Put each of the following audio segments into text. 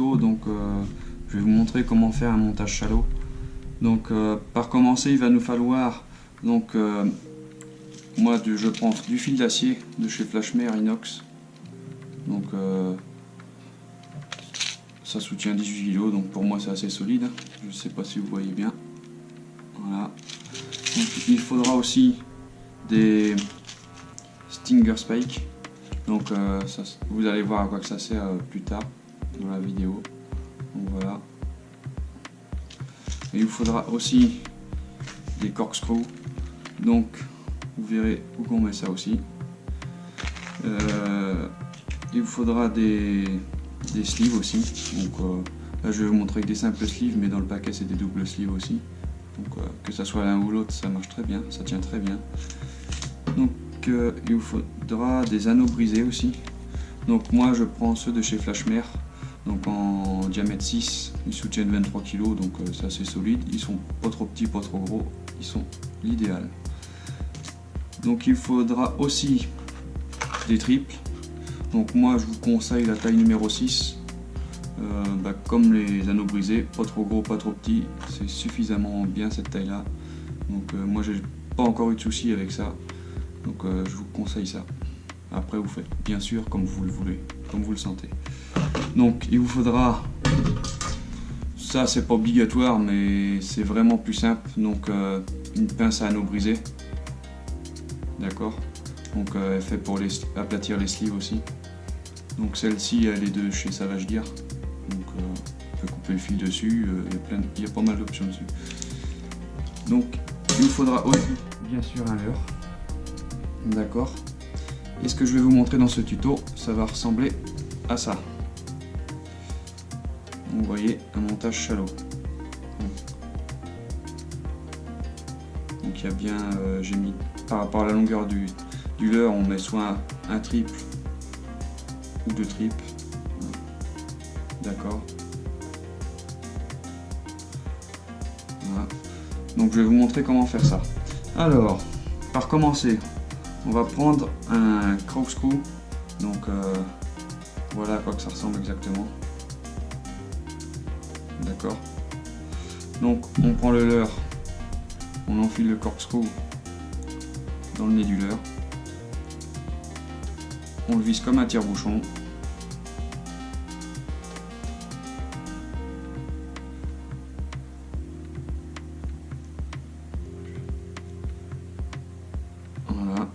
tuto, donc je vais vous montrer comment faire un montage shallow. Donc par commencer, il va nous falloir donc moi je prends du fil d'acier de chez Flashmer inox. Donc ça soutient 18 kg, donc pour moi c'est assez solide. Je ne sais pas si vous voyez bien. Voilà. Donc, il faudra aussi des Stinger Spike. Donc ça, vous allez voir à quoi que ça sert plus tard dans la vidéo. Donc voilà. Et il vous faudra aussi des corkscrews. Donc vous verrez où on met ça aussi. Il vous faudra des sleeves aussi. Donc là je vais vous montrer avec des simples sleeves, mais dans le paquet c'est des doubles sleeves aussi. Donc que ça soit l'un ou l'autre, ça marche très bien, ça tient très bien. Donc il vous faudra des anneaux brisés aussi. Donc moi je prends ceux de chez Flashmer, donc en diamètre 6, ils soutiennent 23 kg, donc c'est assez solide. Ils sont pas trop petits, pas trop gros, ils sont l'idéal. Donc il faudra aussi des triples. Donc moi je vous conseille la taille numéro 6. Comme les anneaux brisés, pas trop gros, pas trop petit, c'est suffisamment bien cette taille là. Donc moi j'ai pas encore eu de soucis avec ça, donc je vous conseille ça. Après vous faites bien sûr comme vous le voulez, comme vous le sentez. Donc il vous faudra, ça c'est pas obligatoire mais c'est vraiment plus simple, donc une pince à anneaux brisés, d'accord. Donc elle fait pour aplatir les sleeves aussi. Donc celle-ci elle est de chez Savage Gear. Donc on peut couper le fil dessus, il y a pas mal d'options dessus. Donc il vous faudra aussi bien sûr un leurre, d'accord. Et ce que je vais vous montrer dans ce tuto, ça va ressembler à ça. Donc, vous voyez, un montage shallow. Donc il y a bien, j'ai mis par rapport à la longueur du leurre, on met soit un triple ou deux triples. D'accord. Voilà. Donc je vais vous montrer comment faire ça. Alors, par commencer, on va prendre un corkscrew. Donc voilà à quoi que ça ressemble exactement. D'accord. Donc on prend le leurre, on enfile le corkscrew dans le nez du leurre. On le visse comme un tire-bouchon. Voilà.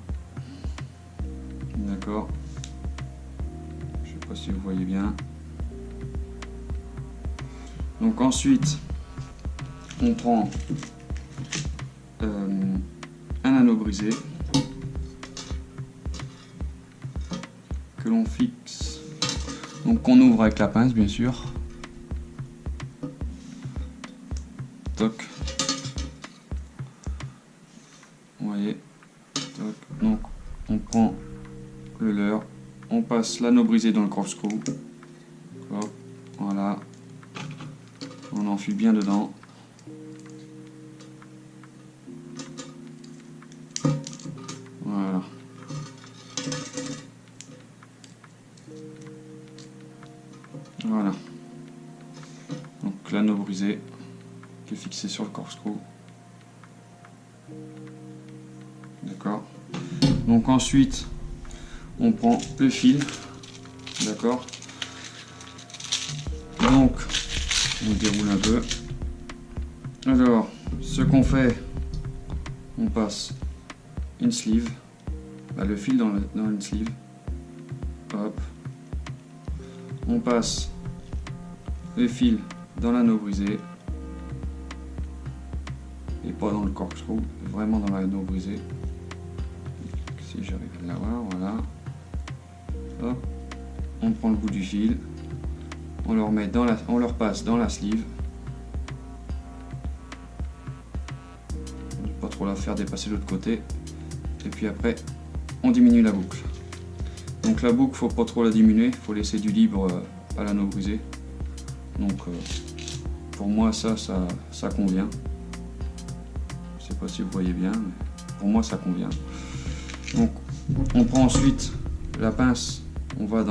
D'accord. Je sais pas si vous voyez bien. Donc ensuite, on prend un anneau brisé que l'on fixe, donc qu'on ouvre avec la pince bien sûr. Toc. Vous voyez. Toc. Donc on prend le leurre, on passe l'anneau brisé dans le corkscrew. Hop. Voilà. On enfile bien dedans. Voilà. Voilà. Donc l'anneau brisé qui est fixé sur le corkscrew. D'accord. Donc ensuite, on prend le fil. D'accord. Donc, on déroule un peu. Alors, ce qu'on fait, on passe une sleeve, le fil dans une sleeve. Hop. On passe le fil dans l'anneau brisé. Et pas dans le corkscrew, vraiment dans l'anneau brisé. Si j'arrive à l'avoir, voilà. Hop. On prend le bout du fil. On le remet on le repasse dans la sleeve. Pas trop la faire dépasser de l'autre côté. Et puis après, on diminue la boucle. Donc la boucle, faut pas trop la diminuer, faut laisser du libre à l'anneau brisé. Donc pour moi ça convient. Je sais pas si vous voyez bien, mais pour moi ça convient. Donc on prend ensuite la pince, on va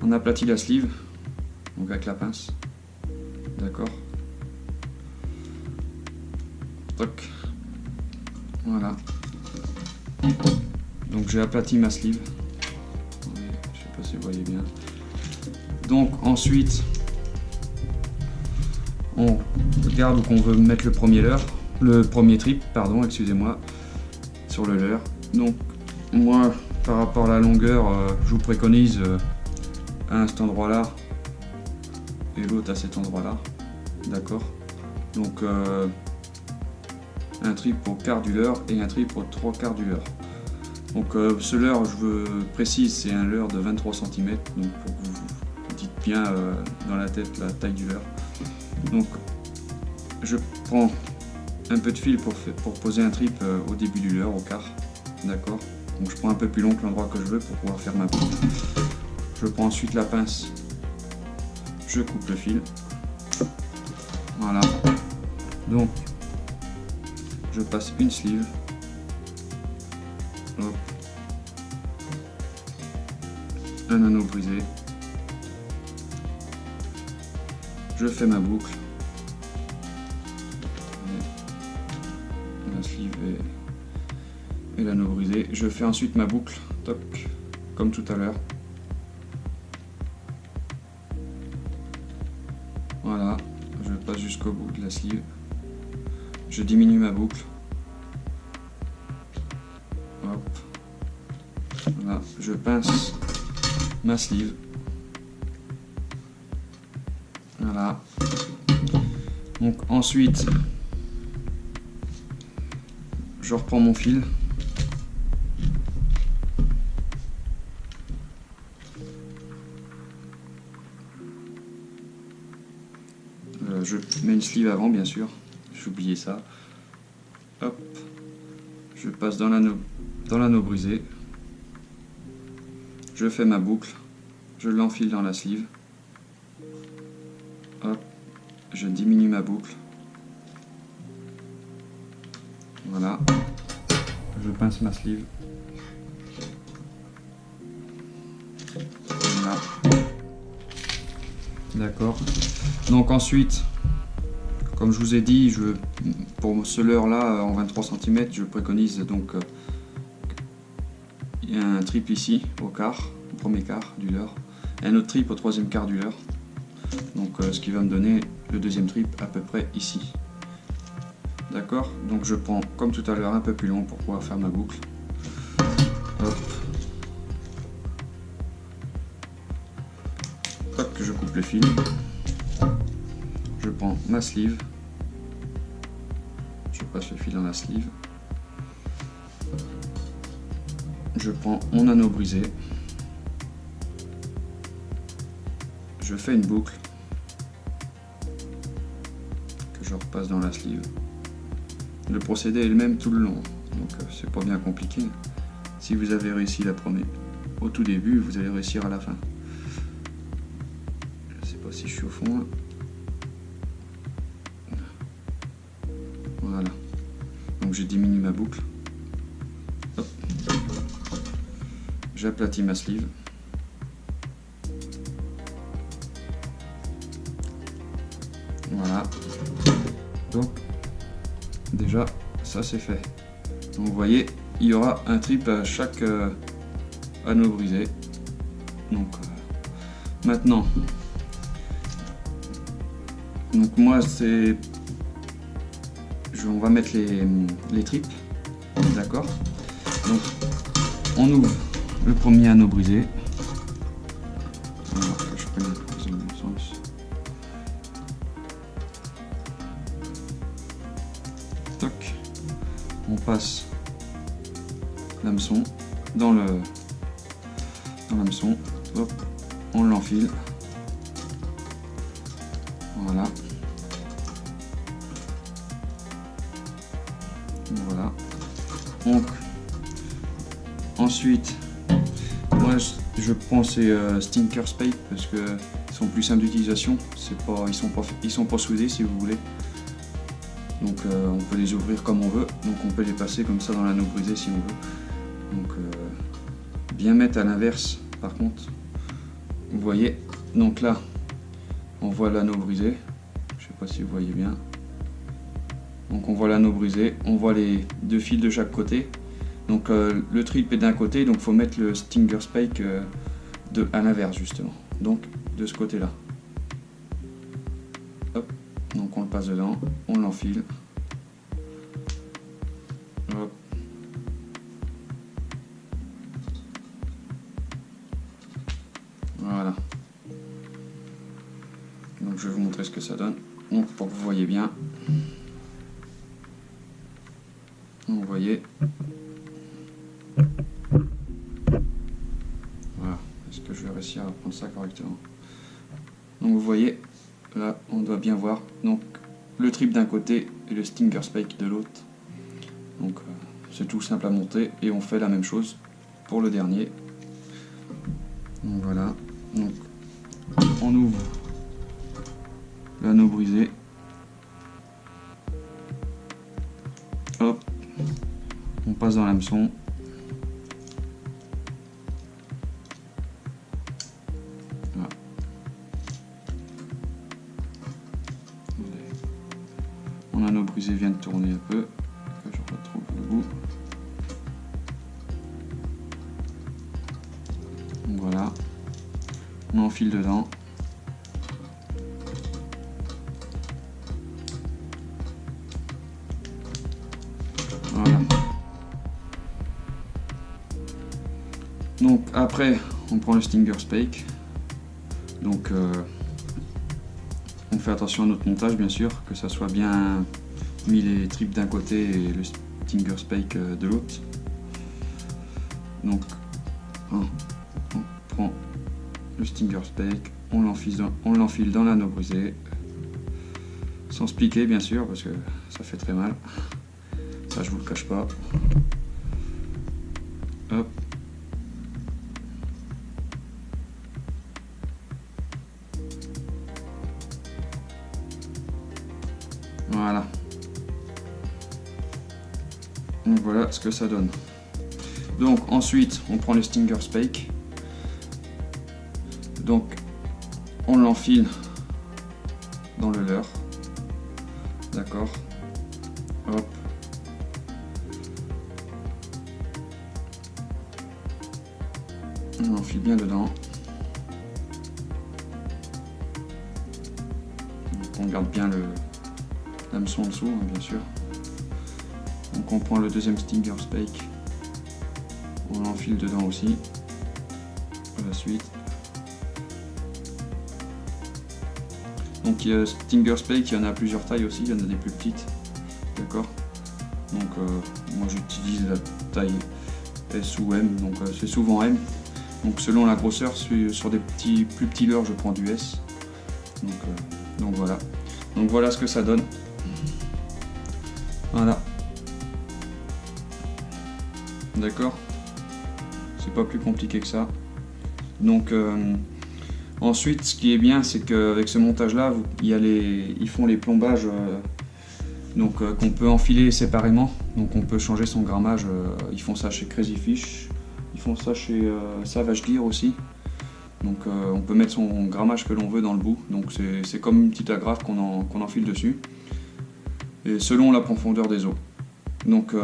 on aplatit la sleeve. donc avec la pince, d'accord. Toc, voilà. Donc j'ai aplati ma sleeve, je sais pas si vous voyez bien. Donc ensuite on regarde où qu'on veut mettre le premier trip, pardon, excusez-moi, sur le leurre. Donc moi, par rapport à la longueur, je vous préconise à cet endroit là et l'autre à cet endroit là, d'accord. Donc un trip au quart du leurre et un trip au 3/4 du leurre. Donc ce leurre, je veux précise, c'est un leurre de 23 cm, donc pour que vous dites bien dans la tête la taille du leurre. Donc je prends un peu de fil pour poser un trip au début du leurre, au quart, d'accord. Donc je prends un peu plus long que l'endroit que je veux pour pouvoir faire ma boucle. Je prends ensuite la pince, je coupe le fil, voilà. Donc je passe une sleeve, hop, un anneau brisé, je fais ma boucle, la sleeve et l'anneau brisé, je fais ensuite ma boucle, toc, comme tout à l'heure, voilà, je passe jusqu'au bout de la sleeve, je diminue ma boucle, hop, voilà, je pince ma sleeve, voilà. Donc ensuite je reprends mon fil, je mets une sleeve avant, bien sûr, j'ai oublié ça, hop, je passe dans l'anneau brisé, je fais ma boucle, je l'enfile dans la sleeve, hop, je diminue ma boucle, voilà, je pince ma sleeve, voilà, d'accord. Donc ensuite, comme je vous ai dit, pour ce leurre là en 23 cm, je préconise donc il y a un trip ici au quart, au premier quart du leurre, et un autre trip au troisième quart du leurre. Donc ce qui va me donner le deuxième trip à peu près ici. D'accord. Donc je prends comme tout à l'heure un peu plus long pour pouvoir faire ma boucle. Hop. Hop, je coupe le fil. Je prends ma sleeve. Je passe le fil dans la sleeve. Je prends mon anneau brisé. Je fais une boucle que je repasse dans la sleeve. Le procédé est le même tout le long, donc c'est pas bien compliqué. Si vous avez réussi au tout début, vous allez réussir à la fin. Je sais pas si je suis au fond. Voilà. Donc j'ai diminué ma boucle. Hop. J'aplatis ma sleeve. Voilà. Donc déjà ça c'est fait. Donc vous voyez, il y aura un trip à chaque anneau brisé. Donc maintenant, donc moi c'est, on va mettre les tripes, d'accord. Donc on ouvre le premier anneau brisé. Alors, je prends dans le bon sens. Toc. On passe l'hameçon dans l'hameçon. Hop, on l'enfile. Voilà. Voilà. Donc ensuite, moi je prends ces Stinker Spade parce que ils sont plus simples d'utilisation. Ils sont pas soudés si vous voulez. Donc on peut les ouvrir comme on veut. Donc on peut les passer comme ça dans l'anneau brisé si on veut. Donc bien mettre à l'inverse par contre. Vous voyez. Donc là, on voit l'anneau brisé. Je sais pas si vous voyez bien. Donc on voit l'anneau brisé, on voit les deux fils de chaque côté. Donc le trip est d'un côté, donc il faut mettre le Stinger Spike à l'inverse justement. Donc de ce côté là. Hop. Donc on le passe dedans, on l'enfile. Hop. Voilà. Donc je vais vous montrer ce que ça donne. Donc pour que vous voyez bien. Vous voyez. Voilà. Est-ce que je vais réussir à prendre ça correctement? Donc vous voyez, là on doit bien voir. Donc le trip d'un côté et le Stinger Spike de l'autre. Donc c'est tout simple à monter et on fait la même chose pour le dernier. Donc voilà. Donc on ouvre l'anneau brisé. Hop. On passe dans l'hameçon. Voilà. Mon anneau brisé vient de tourner un peu. Que je retrouve le bout. Donc voilà. On enfile dedans. Voilà. Donc après on prend le Stinger Spike. Donc on fait attention à notre montage bien sûr, que ça soit bien mis les tripes d'un côté et le Stinger Spike de l'autre. Donc on prend le Stinger Spike, on l'enfile dans l'anneau brisé, sans se piquer bien sûr parce que ça fait très mal. Ça je vous le cache pas. Hop. Voilà. Donc voilà ce que ça donne. Donc ensuite on prend le Stinger Spike. Donc on l'enfile dans le leurre. D'accord. Hop. On l'enfile bien dedans. Donc on garde bien l'hameçon en dessous, hein, bien sûr. Donc on prend le deuxième Stinger Spike. On l'enfile dedans aussi. À la suite. Donc Stinger Spike, il y en a plusieurs tailles aussi, il y en a des plus petites. D'accord. Donc moi j'utilise la taille S ou M, donc c'est souvent M. Donc selon la grosseur, sur des plus petits leurres, je prends du S. Donc voilà. Donc voilà ce que ça donne. Voilà. D'accord. C'est pas plus compliqué que ça. Donc ensuite, ce qui est bien, c'est qu'avec ce montage-là, ils font les plombages qu'on peut enfiler séparément. Donc on peut changer son grammage. Ils font ça chez Crazy Fish. Ils font ça chez Savage Gear aussi. Donc on peut mettre son grammage que l'on veut dans le bout. Donc c'est comme une petite agrafe qu'on enfile dessus. Et selon la profondeur des os. Donc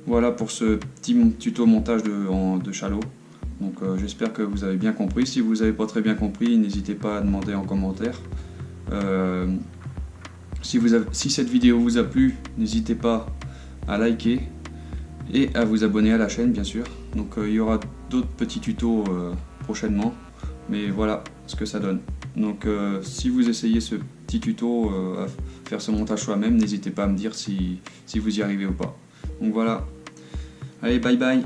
voilà pour ce petit tuto montage de chalot. Donc j'espère que vous avez bien compris. Si vous n'avez pas très bien compris, n'hésitez pas à demander en commentaire. Si cette vidéo vous a plu, n'hésitez pas à liker et à vous abonner à la chaîne bien sûr. Donc il y aura d'autres petits tutos prochainement. Mais voilà ce que ça donne. Donc si vous essayez ce petit tuto à faire ce montage soi-même, n'hésitez pas à me dire si vous y arrivez ou pas. Donc voilà. Allez, bye bye.